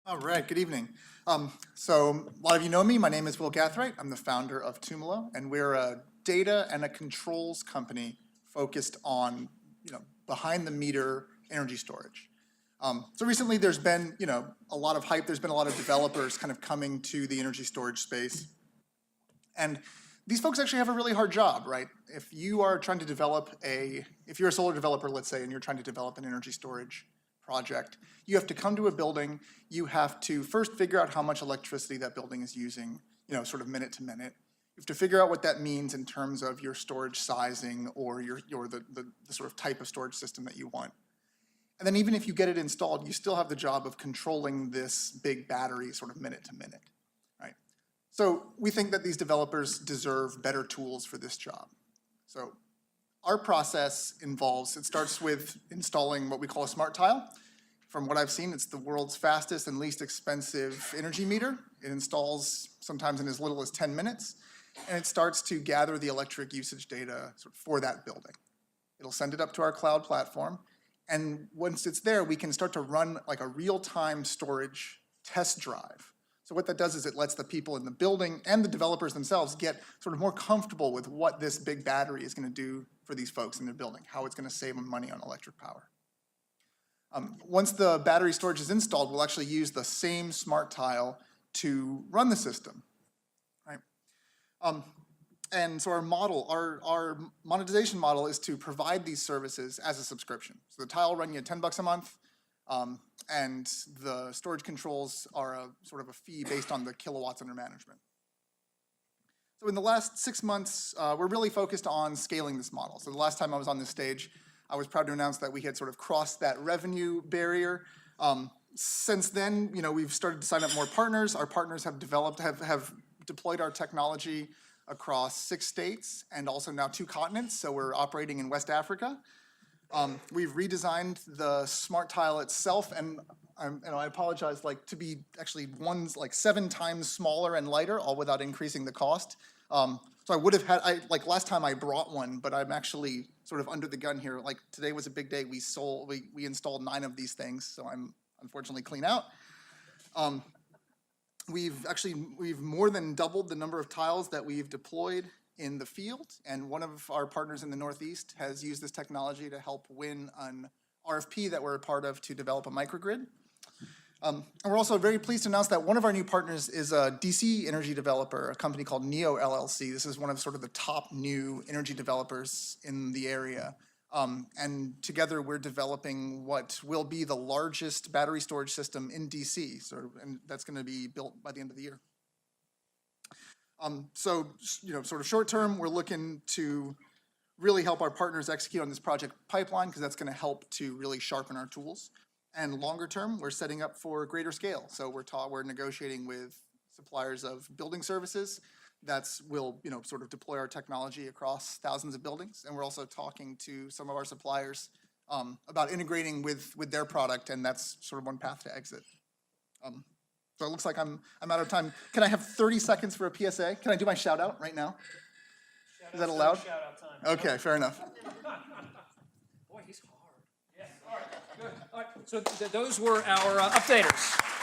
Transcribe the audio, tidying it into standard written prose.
All right, good evening. So a lot of you know me. My name is Will Gathright. I'm the founder of Tumalow, and we're a data and a controls company focused on, behind-the-meter energy storage. So recently there's been, a lot of hype. There's been a lot of developers kind of coming to the energy storage space. And these folks actually have a really hard job, right? If you are trying to develop if you're a solar developer, let's say, and you're trying to develop an energy storage project, you have to come to a building, you have to first figure out how much electricity that building is using, sort of minute to minute. You have to figure out what that means in terms of your storage sizing or the sort of type of storage system that you want. And then even if you get it installed, you still have the job of controlling this big battery sort of minute to minute, right? So we think that these developers deserve better tools for this job. So our process it starts with installing what we call a smart tile. From what I've seen, it's the world's fastest and least expensive energy meter. It installs sometimes in as little as 10 minutes, and it starts to gather the electric usage data for that building. It'll send it up to our cloud platform, and once it's there, we can start to run like a real-time storage test drive. So what that does is it lets the people in the building and the developers themselves get sort of more comfortable with what this big battery is going to do for these folks in the building, how it's going to save them money on electric power. Once the battery storage is installed, we'll actually use the same smart tile to run the system, right? And so our monetization model is to provide these services as a subscription. So the tile will run you $10 a month, and the storage controls are a sort of a fee based on the kilowatts under management. So in the last 6 months, we're really focused on scaling this model. So the last time I was on this stage, I was proud to announce that we had sort of crossed that revenue barrier. Since then, we've started to sign up more partners. Our partners have deployed our technology across 6 states and also now 2 continents. So we're operating in West Africa. We've redesigned the smart tile itself, and I apologize, to be actually 7 times smaller and lighter, all without increasing the cost. So I would have had, last time I brought one, but I'm actually sort of under the gun here. Today was a big day. We installed 9 of these things, so I'm unfortunately clean out. We've more than doubled the number of tiles that we've deployed in the field, and one of our partners in the Northeast has used this technology to help win an RFP that we're a part of to develop a microgrid. And we're also very pleased to announce that one of our new partners is a DC energy developer, a company called Neo LLC. This is one of sort of the top new energy developers in the area. And together we're developing what will be the largest battery storage system in DC, and that's going to be built by the end of the year. So, sort of short term, we're looking to really help our partners execute on this project pipeline because that's going to help to really sharpen our tools. And longer term, we're setting up for greater scale. So we're negotiating with suppliers of building services that will, sort of deploy our technology across thousands of buildings. And we're also talking to some of our suppliers about integrating with their product, and that's sort of one path to exit. So it looks like I'm out of time. Can I have 30 seconds for a PSA? Can I do my shout out right now? Is that allowed? Shout out time. Okay, fair enough. Boy, he's hard. Yes. All right, good. All right, so those were our updaters.